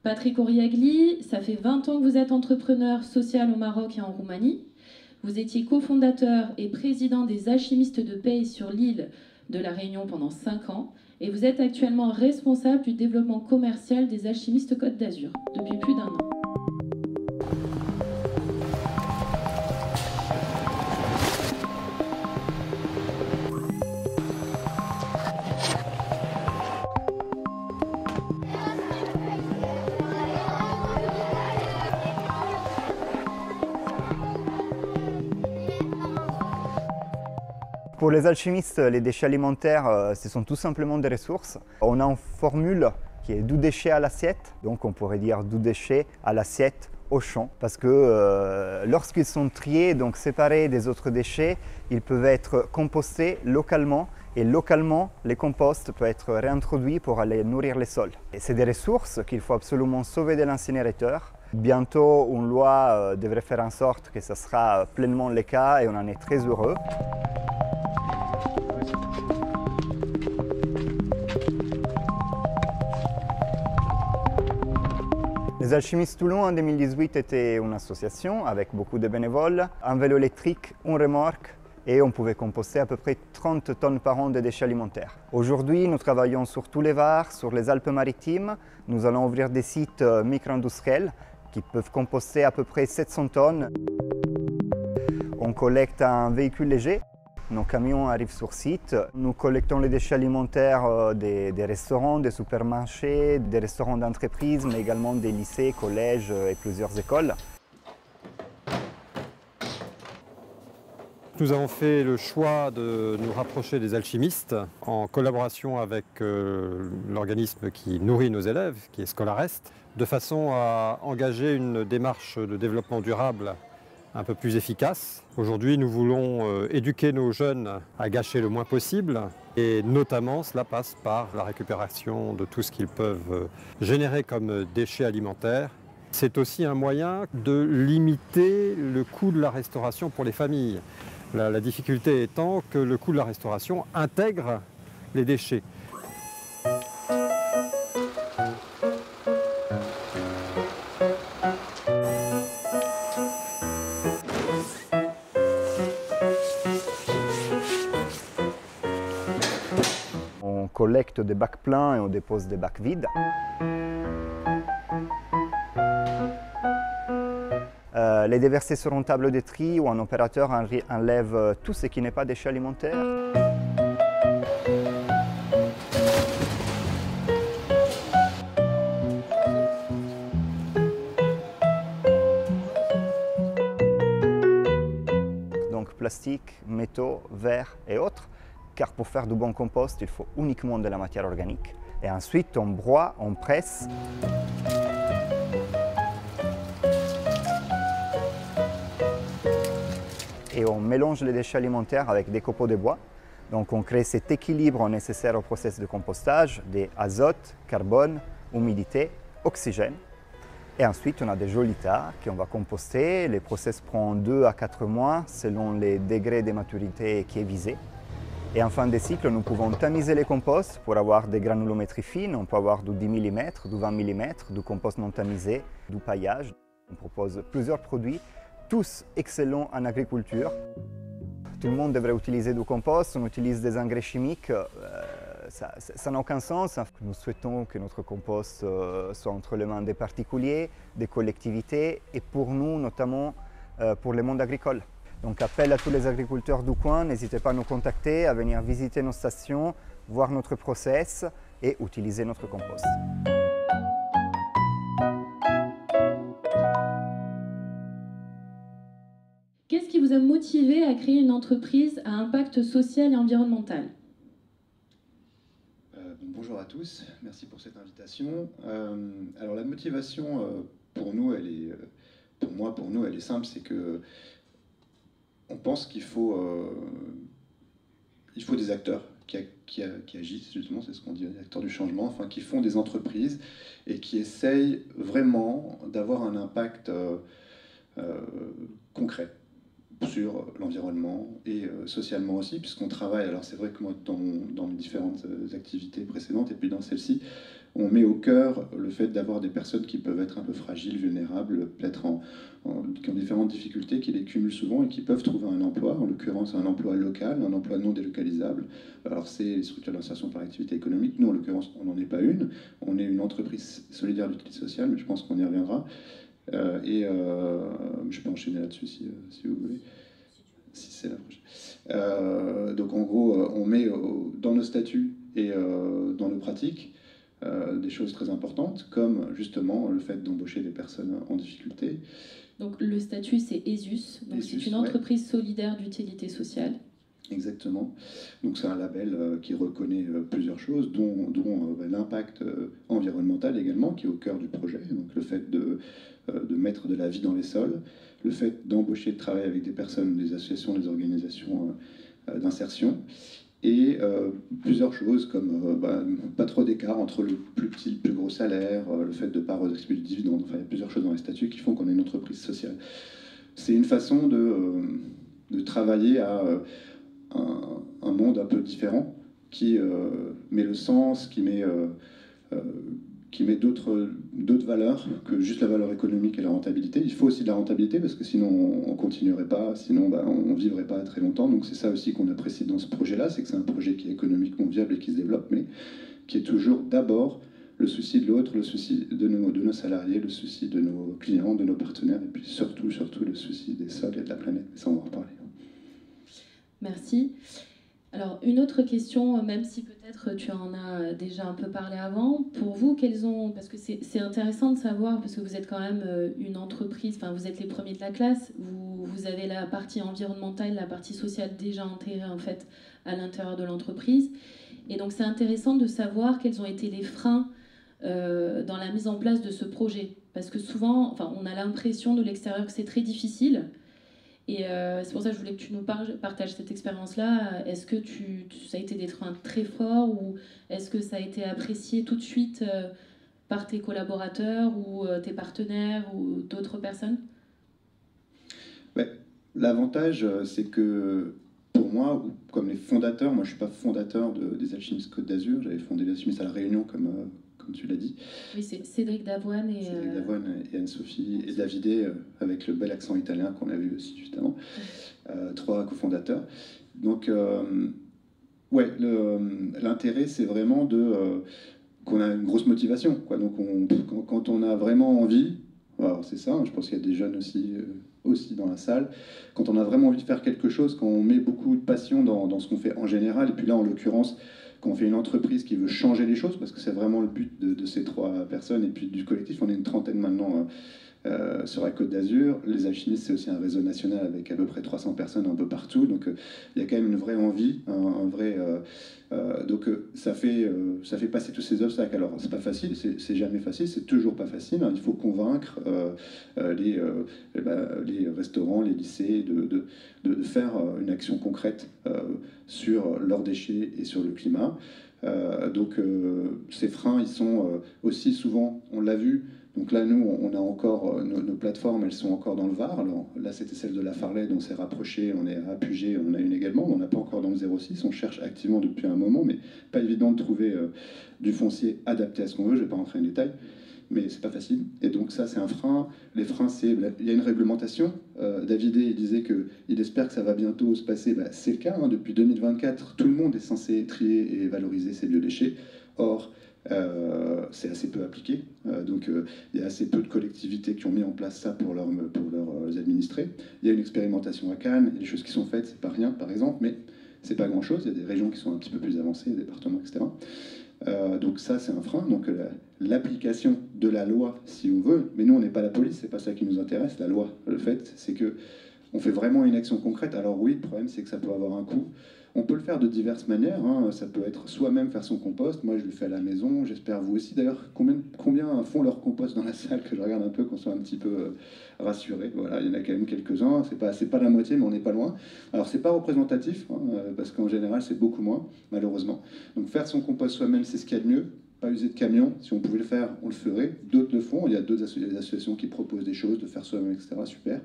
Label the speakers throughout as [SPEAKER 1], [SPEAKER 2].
[SPEAKER 1] Patrick Oriagli, ça fait 20 ans que vous êtes entrepreneur social au Maroc et en Roumanie. Vous étiez cofondateur et président des Alchimistes de Paix sur l'île de la Réunion pendant 5 ans. Et vous êtes actuellement responsable du développement commercial des Alchimistes Côte d'Azur depuis plus d'1 an.
[SPEAKER 2] Pour les alchimistes, les déchets alimentaires, ce sont tout simplement des ressources. On a une formule qui est 12 déchets à l'assiette, donc on pourrait dire 12 déchets à l'assiette au champ, parce que lorsqu'ils sont triés, donc séparés des autres déchets, ils peuvent être compostés localement, et localement, les composts peuvent être réintroduits pour aller nourrir les sols. Et c'est des ressources qu'il faut absolument sauver de l'incinérateur. Bientôt, une loi devrait faire en sorte que ce sera pleinement le cas, et on en est très heureux. Les Alchimistes Toulon en 2018 étaient une association avec beaucoup de bénévoles, un vélo électrique, une remorque et on pouvait composter à peu près 30 tonnes par an de déchets alimentaires. Aujourd'hui, nous travaillons sur tous les Var, sur les Alpes-Maritimes. Nous allons ouvrir des sites micro-industriels qui peuvent composter à peu près 700 tonnes. On collecte un véhicule léger. Nos camions arrivent sur site. Nous collectons les déchets alimentaires des restaurants, des supermarchés, des restaurants d'entreprise, mais également des lycées, collèges et plusieurs écoles.
[SPEAKER 3] Nous avons fait le choix de nous rapprocher des alchimistes en collaboration avec l'organisme qui nourrit nos élèves, qui est Scolarest, de façon à engager une démarche de développement durable un peu plus efficace. Aujourd'hui, nous voulons éduquer nos jeunes à gâcher le moins possible et notamment cela passe par la récupération de tout ce qu'ils peuvent générer comme déchets alimentaires. C'est aussi un moyen de limiter le coût de la restauration pour les familles. La difficulté étant que le coût de la restauration intègre les déchets.
[SPEAKER 2] On collecte des bacs pleins et on dépose des bacs vides. Les déversés sur une table de tri où un opérateur enlève tout ce qui n'est pas déchets alimentaires. Donc plastique, métaux, verre et autres. Car pour faire du bon compost, il faut uniquement de la matière organique. Et ensuite, on broie, on presse. Et on mélange les déchets alimentaires avec des copeaux de bois. Donc on crée cet équilibre nécessaire au processus de compostage, des azote, carbone, humidité, oxygène. Et ensuite, on a des jolis tas qu'on va composter. Le process prend 2 à 4 mois selon les degrés de maturité qui est visé. Et en fin de cycle, nous pouvons tamiser les composts pour avoir des granulométries fines. On peut avoir du 10 mm, du 20 mm, du compost non tamisé, du paillage. On propose plusieurs produits, tous excellents en agriculture. Tout le monde devrait utiliser du compost, on utilise des engrais chimiques. Ça n'a aucun sens. Nous souhaitons que notre compost soit entre les mains des particuliers, des collectivités et pour nous, notamment pour le monde agricole. Donc appel à tous les agriculteurs du coin, n'hésitez pas à nous contacter, à venir visiter nos stations, voir notre process et utiliser notre compost.
[SPEAKER 1] Qu'est-ce qui vous a motivé à créer une entreprise à impact social et environnemental ?
[SPEAKER 4] Bonjour à tous, merci pour cette invitation. Alors la motivation, pour nous, elle est simple, c'est que on pense qu'il faut des acteurs qui agissent, justement, c'est ce qu'on dit, des acteurs du changement, enfin, qui font des entreprises et qui essayent vraiment d'avoir un impact concret sur l'environnement et socialement aussi, puisqu'on travaille, alors c'est vrai que moi dans mes différentes activités précédentes et puis dans celle-ci, on met au cœur le fait d'avoir des personnes qui peuvent être un peu fragiles, vulnérables, peut-être qui ont différentes difficultés, qui les cumulent souvent et qui peuvent trouver un emploi, en l'occurrence un emploi local, un emploi non délocalisable. Alors c'est les structures d'insertion par activité économique. Nous, en l'occurrence, on n'en est pas une. On est une entreprise solidaire d'utilité sociale, mais je pense qu'on y reviendra. Je peux enchaîner là-dessus si vous voulez, si c'est la prochaine. Donc en gros, on met dans nos statuts et dans nos pratiques des choses très importantes, comme justement le fait d'embaucher des personnes en difficulté.
[SPEAKER 1] Donc le statut, c'est ESUS, donc c'est une entreprise solidaire d'utilité sociale.
[SPEAKER 4] Exactement. Donc c'est un label qui reconnaît plusieurs choses, dont l'impact environnemental également, qui est au cœur du projet. Donc le fait de mettre de la vie dans les sols, le fait d'embaucher, de travailler avec des personnes, des associations, des organisations d'insertion, et plusieurs choses comme pas trop d'écart entre le plus petit et le plus gros salaire, le fait de ne pas redistribuer du dividende. Enfin, il y a plusieurs choses dans les statuts qui font qu'on est une entreprise sociale. C'est une façon de travailler à un monde un peu différent qui met le sens, qui met d'autres valeurs que juste la valeur économique et la rentabilité. Il faut aussi de la rentabilité parce que sinon on continuerait pas, sinon on vivrait pas très longtemps. Donc c'est ça aussi qu'on apprécie dans ce projet-là, c'est que c'est un projet qui est économiquement viable et qui se développe, mais qui est toujours d'abord le souci de l'autre, le souci de nos salariés, le souci de nos clients, de nos partenaires, et puis surtout le souci des sols et de la planète. Ça, on va en reparler.
[SPEAKER 1] Merci. Alors, une autre question, même si peut-être tu en as déjà un peu parlé avant, pour vous, parce que c'est intéressant de savoir, parce que vous êtes quand même une entreprise, enfin vous êtes les premiers de la classe, vous avez la partie environnementale, la partie sociale déjà intégrée en fait à l'intérieur de l'entreprise. Et donc c'est intéressant de savoir quels ont été les freins dans la mise en place de ce projet. Parce que souvent, enfin, on a l'impression de l'extérieur que c'est très difficile. Et c'est pour ça que je voulais que tu nous partages cette expérience-là. Est-ce que ça a été des freins très forts ou est-ce que ça a été apprécié tout de suite par tes collaborateurs ou tes partenaires ou d'autres personnes ?
[SPEAKER 4] L'avantage, c'est que pour moi, comme les fondateurs, moi je ne suis pas fondateur des Alchimistes Côte d'Azur, j'avais fondé les Alchimistes à La Réunion comme tu l'as dit.
[SPEAKER 1] Oui, c'est Cédric Davoine
[SPEAKER 4] et Anne-Sophie et Davidé, avec le bel accent italien qu'on a vu aussi juste avant. 3 cofondateurs. Donc, l'intérêt, c'est vraiment qu'on a une grosse motivation, quoi. Donc, quand on a vraiment envie, alors c'est ça, je pense qu'il y a des jeunes aussi dans la salle, quand on a vraiment envie de faire quelque chose, quand on met beaucoup de passion dans ce qu'on fait en général, et puis là, en l'occurrence, quand on fait une entreprise qui veut changer les choses, parce que c'est vraiment le but de ces 3 personnes, et puis du collectif, on est une trentaine maintenant sur la Côte d'Azur. Les Alchimistes, c'est aussi un réseau national avec à peu près 300 personnes un peu partout, donc il y a quand même une vraie envie, donc ça fait passer tous ces obstacles. Alors c'est pas facile, c'est jamais facile, c'est toujours pas facile, hein. Il faut convaincre les restaurants, les lycées de faire une action concrète sur leurs déchets et sur le climat. Donc ces freins, ils sont aussi souvent, on l'a vu. Donc là, nous, on a encore nos plateformes, elles sont encore dans le Var. Alors là, c'était celle de la Farley, dont on s'est rapproché, on est à Puget, on en a une également. On n'a pas encore dans le 06, on cherche activement depuis un moment, mais pas évident de trouver du foncier adapté à ce qu'on veut. Je ne vais pas rentrer en détail, mais c'est pas facile. Et donc ça, c'est un frein. Les freins, il y a une réglementation. Davidé, il disait qu'il espère que ça va bientôt se passer. C'est le cas, hein. Depuis 2024, tout le monde est censé trier et valoriser ses biodéchets. Or, c'est assez peu appliqué, donc il y a assez peu de collectivités qui ont mis en place ça pour leurs administrés. Il y a une expérimentation à Cannes, il y a des choses qui sont faites, c'est pas rien par exemple, mais c'est pas grand chose. Il y a des régions qui sont un petit peu plus avancées, des départements, etc. Donc ça, c'est un frein. Donc l'application de la loi, si on veut, mais nous on n'est pas la police, c'est pas ça qui nous intéresse. La loi, le fait, c'est que on fait vraiment une action concrète. Alors oui, le problème, c'est que ça peut avoir un coût. On peut le faire de diverses manières, hein. Ça peut être soi-même faire son compost. Moi, je le fais à la maison. J'espère vous aussi. D'ailleurs, combien font leur compost dans la salle, que je regarde un peu, qu'on soit un petit peu rassuré. Voilà, il y en a quand même quelques-uns. C'est pas la moitié, mais on n'est pas loin. Alors, c'est pas représentatif, hein, parce qu'en général, c'est beaucoup moins, malheureusement. Donc, faire son compost soi-même, c'est ce qu'il y a de mieux. Pas user de camion. Si on pouvait le faire, on le ferait. D'autres le font. Il y a d'autres associations qui proposent des choses, de faire soi-même, etc. Super.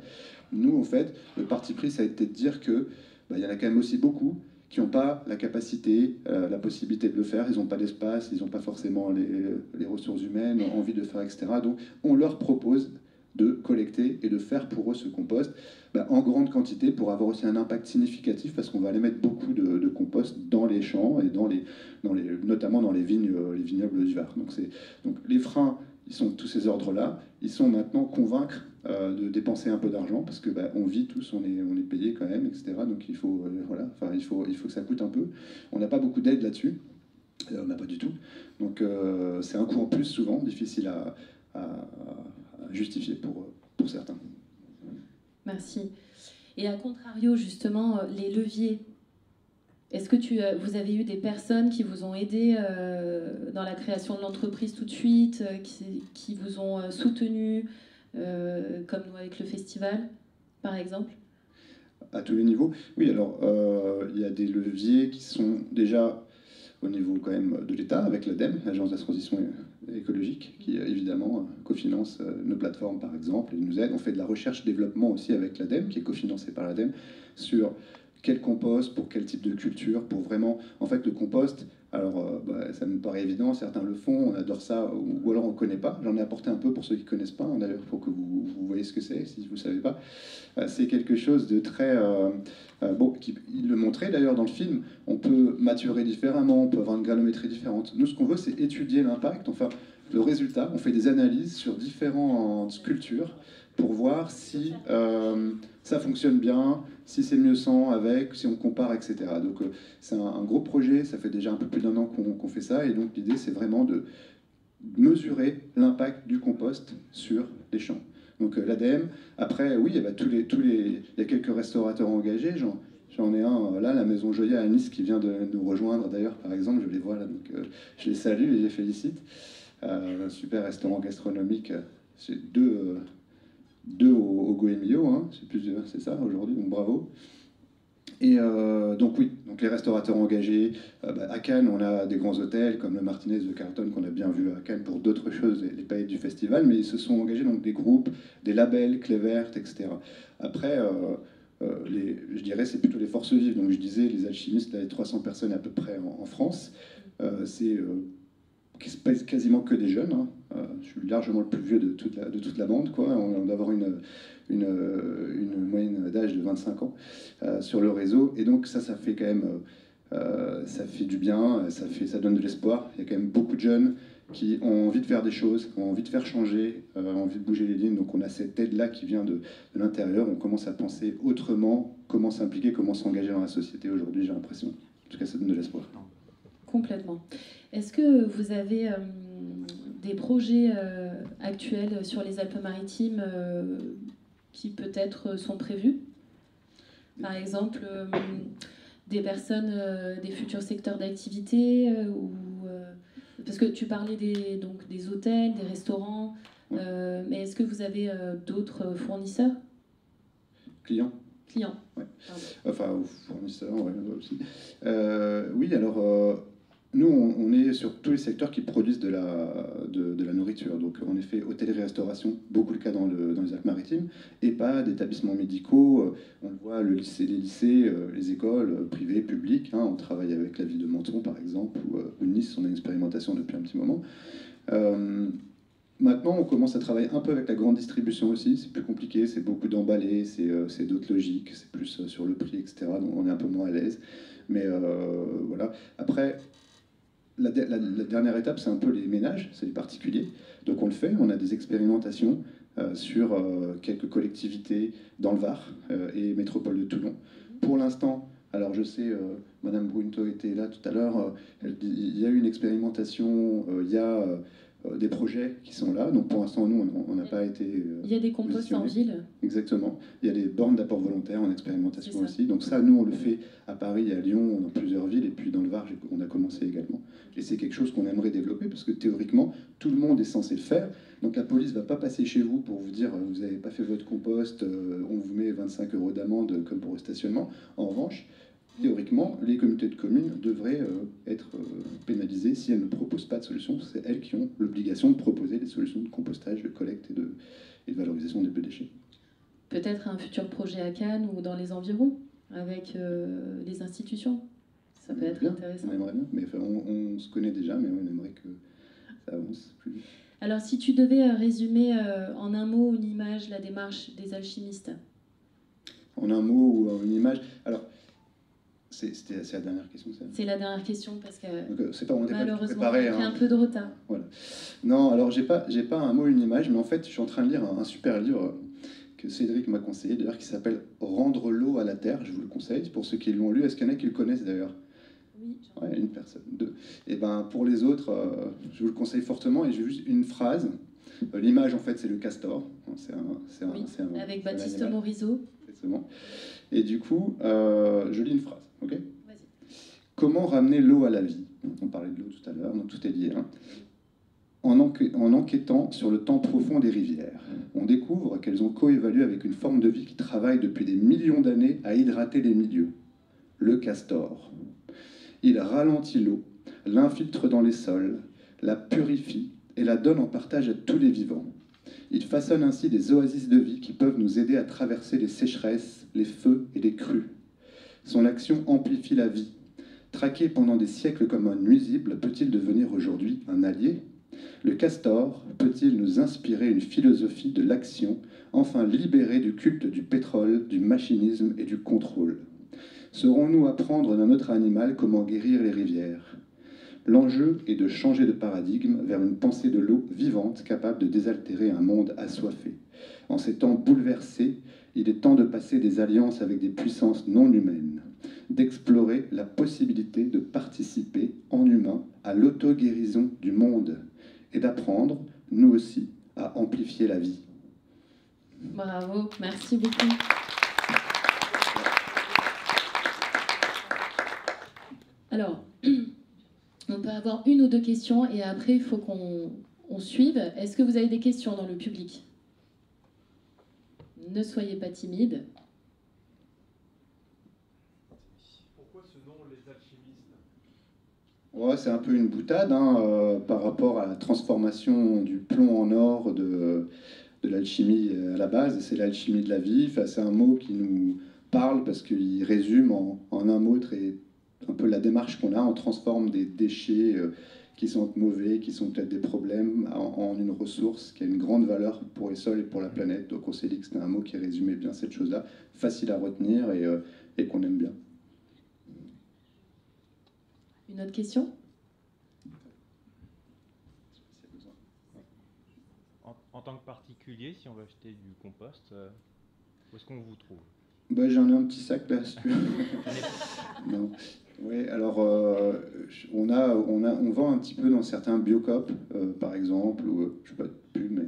[SPEAKER 4] Nous, en fait, le parti pris, ça a été de dire que il y en a quand même aussi beaucoup qui n'ont pas la capacité, la possibilité de le faire, ils n'ont pas d'espace, ils n'ont pas forcément les ressources humaines, envie de faire, etc. Donc on leur propose de collecter et de faire pour eux ce compost en grande quantité pour avoir aussi un impact significatif parce qu'on va aller mettre beaucoup de compost dans les champs et notamment dans les vignobles du Var. Donc les freins, ils sont de tous ces ordres-là. Ils sont maintenant convaincre de dépenser un peu d'argent parce que on vit tous, on est payé quand même, etc. Donc il faut, il faut que ça coûte un peu. On n'a pas beaucoup d'aide là-dessus. On n'a pas du tout. Donc c'est un coût en plus souvent, difficile à justifier pour certains.
[SPEAKER 1] Merci. Et à contrario, justement, les leviers, est-ce que vous avez eu des personnes qui vous ont aidé dans la création de l'entreprise tout de suite, qui vous ont soutenu, comme nous avec le festival, par exemple?
[SPEAKER 4] À tous les niveaux. Oui, alors il y a des leviers qui sont déjà au niveau quand même de l'État, avec l'ADEME, l'Agence de la transition écologique, qui évidemment cofinance nos plateformes par exemple, et nous aide. On fait de la recherche-développement aussi avec l'ADEME, qui est cofinancée par l'ADEME, sur quel compost, pour quel type de culture, pour vraiment... En fait, le compost, alors ça me paraît évident, certains le font, on adore ça, ou alors on ne connaît pas. J'en ai apporté un peu pour ceux qui ne connaissent pas, d'ailleurs, pour que vous voyez ce que c'est, si vous ne savez pas. C'est quelque chose de très... il le montrait d'ailleurs dans le film, on peut maturer différemment, on peut avoir une granulométrie différente. Nous, ce qu'on veut, c'est étudier l'impact, enfin, le résultat. On fait des analyses sur différentes cultures pour voir si ça fonctionne bien, si c'est mieux sans, avec, si on compare, etc. Donc c'est un gros projet, ça fait déjà un peu plus d'1 an qu'on fait ça, et donc l'idée c'est vraiment de mesurer l'impact du compost sur les champs. Donc l'ADEME, après oui, il y a quelques restaurateurs engagés, j'en ai un là, la Maison Joya à Nice, qui vient de nous rejoindre d'ailleurs, par exemple, je les vois là, donc je les salue et je les félicite. Un super restaurant gastronomique, c'est deux au Goemio, hein, c'est ça aujourd'hui, donc bravo. Et donc oui, donc les restaurateurs engagés, à Cannes on a des grands hôtels comme le Martinez de Carlton qu'on a bien vu à Cannes pour d'autres choses, les paillettes du festival, mais ils se sont engagés donc des groupes, des labels, Clé Verte, etc. Après, je dirais c'est plutôt les forces vives, donc je disais les alchimistes, là, les 300 personnes à peu près en France, c'est quasiment que des jeunes, hein. Je suis largement le plus vieux de toute la bande, quoi. On doit avoir une moyenne d'âge de 25 ans sur le réseau, et donc ça fait quand même ça fait du bien, ça donne de l'espoir. Il y a quand même beaucoup de jeunes qui ont envie de faire des choses, qui ont envie de faire changer, ont envie de bouger les lignes, donc on a cette aide-là qui vient de l'intérieur, on commence à penser autrement, comment s'impliquer, comment s'engager dans la société aujourd'hui, j'ai l'impression. En tout cas, ça donne de l'espoir.
[SPEAKER 1] Complètement. Est-ce que vous avez des projets actuels sur les Alpes-Maritimes qui peut-être sont prévus? Par exemple, des personnes, des futurs secteurs d'activité parce que tu parlais des hôtels, des restaurants, mais est-ce que vous avez d'autres fournisseurs?
[SPEAKER 4] Clients. Ouais. Enfin, fournisseurs, ouais, aussi. Oui, alors... Nous, on est sur tous les secteurs qui produisent de la nourriture. Donc, en effet, hôtellerie-restauration, beaucoup le cas dans les Alpes-Maritimes, EHPAD, établissements médicaux, on le voit, les lycées, les écoles privées, publiques. Hein, on travaille avec la ville de Menton, par exemple, ou Nice, on a une expérimentation depuis un petit moment. Maintenant, on commence à travailler un peu avec la grande distribution aussi. C'est plus compliqué, c'est beaucoup d'emballés, c'est d'autres logiques, c'est plus sur le prix, etc. Donc, on est un peu moins à l'aise. Mais voilà. Après... La dernière étape, c'est un peu les ménages, c'est les particuliers. Donc on le fait, on a des expérimentations sur quelques collectivités dans le Var et métropole de Toulon. Pour l'instant, alors je sais, Madame Brunto était là tout à l'heure, il y a eu une expérimentation, il y a des projets qui sont là. Donc pour l'instant, nous, on n'a pas été...
[SPEAKER 1] il y a des composts en ville.
[SPEAKER 4] Exactement. Il y a des bornes d'apport volontaire en expérimentation aussi. Donc ça, nous, on le fait à Paris, à Lyon, dans plusieurs villes. Et puis dans le Var, on a commencé également. Et c'est quelque chose qu'on aimerait développer parce que théoriquement, tout le monde est censé le faire. Donc la police ne va pas passer chez vous pour vous dire vous n'avez pas fait votre compost, on vous met 25 € d'amende comme pour le stationnement. En revanche, théoriquement, les communautés de communes devraient être pénalisées si elles ne proposent pas de solution. C'est elles qui ont l'obligation de proposer des solutions de compostage, de collecte et de valorisation des biodéchets.
[SPEAKER 1] Peut-être un futur projet à Cannes ou dans les environs, avec les institutions. Ça peut être
[SPEAKER 4] bien,
[SPEAKER 1] intéressant.
[SPEAKER 4] On aimerait bien, mais enfin, on se connaît déjà, mais on aimerait que ça avance plus vite.
[SPEAKER 1] Alors, si tu devais résumer en un mot ou une image la démarche des alchimistes.
[SPEAKER 4] En un mot ou en une image. Alors, c'est la dernière question, ça.
[SPEAKER 1] C'est la dernière question parce que
[SPEAKER 4] C'est pas, on n'est pas du tout
[SPEAKER 1] malheureusement,
[SPEAKER 4] préparé.
[SPEAKER 1] on a pris
[SPEAKER 4] Hein.
[SPEAKER 1] un peu de retard.
[SPEAKER 4] Voilà. Non, alors j'ai pas un mot, une image, mais en fait, je suis en train de lire un super livre que Cédric m'a conseillé, d'ailleurs, qui s'appelle Rendre l'eau à la terre. Je vous le conseille, pour ceux qui l'ont lu. Est-ce qu'il y en a qui le connaissent d'ailleurs?
[SPEAKER 1] Oui.
[SPEAKER 4] Ouais, une personne, deux. Et ben pour les autres, je vous le conseille fortement. Et j'ai juste une phrase. L'image, en fait, c'est le castor.
[SPEAKER 1] Avec Baptiste Morisot.
[SPEAKER 4] Exactement. Et du coup, je lis une phrase. Ok. Comment ramener l'eau à la vie? On parlait de l'eau tout à l'heure, donc tout est lié. Hein. En enquêtant sur le temps profond des rivières, on découvre qu'elles ont coévalué avec une forme de vie qui travaille depuis des millions d'années à hydrater les milieux, le castor. Il ralentit l'eau, l'infiltre dans les sols, la purifie et la donne en partage à tous les vivants. Il façonne ainsi des oasis de vie qui peuvent nous aider à traverser les sécheresses, les feux et les crues. Son action amplifie la vie. Traqué pendant des siècles comme un nuisible, peut-il devenir aujourd'hui un allié? Le castor peut-il nous inspirer une philosophie de l'action, enfin libérée du culte du pétrole, du machinisme et du contrôle? Saurons-nous apprendre d'un autre animal comment guérir les rivières? L'enjeu est de changer de paradigme vers une pensée de l'eau vivante capable de désaltérer un monde assoiffé. En ces temps bouleversés, il est temps de passer des alliances avec des puissances non humaines, d'explorer la possibilité de participer en humain à l'auto-guérison du monde et d'apprendre, nous aussi, à amplifier la vie.
[SPEAKER 1] Bravo, merci beaucoup. Alors, on peut avoir une ou deux questions et après, il faut qu'on suive. Est-ce que vous avez des questions dans le public? Ne soyez pas timide.
[SPEAKER 3] Pourquoi ce nom, les alchimistes?
[SPEAKER 4] Ouais, c'est un peu une boutade par rapport à la transformation du plomb en or de l'alchimie à la base. C'est l'alchimie de la vie. Enfin, c'est un mot qui nous parle parce qu'il résume en un mot un peu la démarche qu'on a. On transforme des déchets qui sont mauvais, qui sont peut-être des problèmes, en une ressource qui a une grande valeur pour les sols et pour la planète. Donc on s'est dit que c'était un mot qui résumait bien cette chose-là, facile à retenir et qu'on aime bien.
[SPEAKER 1] Une autre question?
[SPEAKER 5] En tant que particulier, si on veut acheter du compost, où est-ce qu'on vous trouve?
[SPEAKER 4] Bah, j'en ai un petit sac là, si tu veux. Non. Oui, alors on vend un petit peu dans certains Biocoop, par exemple, ou je ne sais pas de pub, mais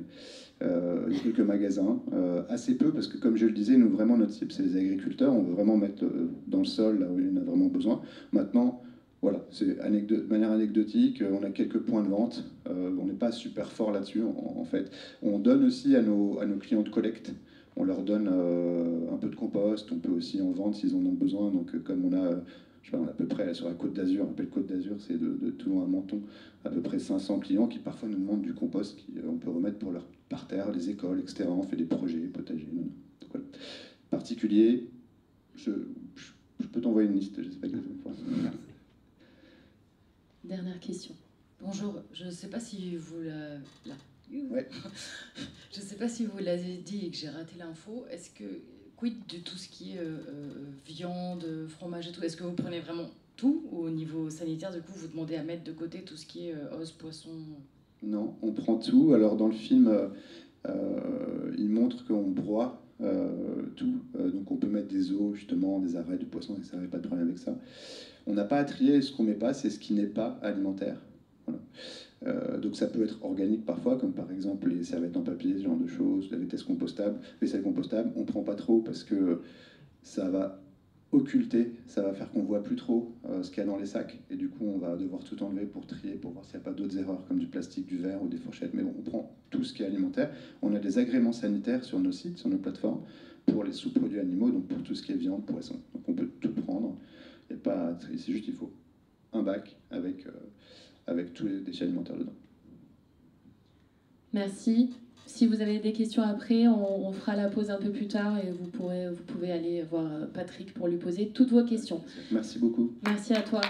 [SPEAKER 4] il y a quelques magasins, assez peu, parce que comme je le disais, nous vraiment notre cible c'est les agriculteurs, on veut vraiment mettre dans le sol là où il y en a vraiment besoin. Maintenant, voilà, c'est de manière anecdotique, on a quelques points de vente, on n'est pas super fort là-dessus en fait. On donne aussi à nos clients de collecte. On leur donne un peu de compost, on peut aussi en vendre s'ils en ont besoin. Donc comme on a, je sais pas, on est à peu près sur la Côte d'Azur, on appelle Côte d'Azur, c'est de Toulon à Menton, à peu près 500 clients qui parfois nous demandent du compost qu'on peut remettre pour leur parterre, les écoles, etc. On fait des projets potagers. Donc, voilà. Particulier, je peux t'envoyer une liste, je ne sais pas exactement.
[SPEAKER 1] Dernière question.
[SPEAKER 6] Bonjour, je ne sais pas si vous
[SPEAKER 4] Ouais.
[SPEAKER 6] Je ne sais pas si vous l'avez dit et que j'ai raté l'info. Est-ce que, quid de tout ce qui est viande, fromage et tout? Est-ce que vous prenez vraiment tout au niveau sanitaire? Du coup, vous demandez à mettre de côté tout ce qui est os, poisson?
[SPEAKER 4] Non, on prend tout. Alors dans le film, il montre qu'on broie tout. Donc on peut mettre des os, justement, des arêtes, du poisson, etc. Il n'y a pas de problème avec ça. On n'a pas à trier ce qu'on ne met pas, c'est ce qui n'est pas alimentaire. Voilà. Donc ça peut être organique parfois, comme par exemple les serviettes en papier, ce genre de choses, la vaisselle compostable. Vaisselle compostable, on ne prend pas trop parce que ça va occulter, ça va faire qu'on ne voit plus trop ce qu'il y a dans les sacs. Et du coup, on va devoir tout enlever pour trier, pour voir s'il n'y a pas d'autres erreurs, comme du plastique, du verre ou des fourchettes. Mais bon, on prend tout ce qui est alimentaire. On a des agréments sanitaires sur nos sites, sur nos plateformes, pour les sous-produits animaux, donc pour tout ce qui est viande, poisson. Donc on peut tout prendre. Il y a pas à trier, c'est juste il faut un bac avec tous les déchets alimentaires dedans.
[SPEAKER 1] Merci. Si vous avez des questions après, on fera la pause un peu plus tard et vous pouvez aller voir Patrick pour lui poser toutes vos questions.
[SPEAKER 4] Merci beaucoup.
[SPEAKER 1] Merci à toi.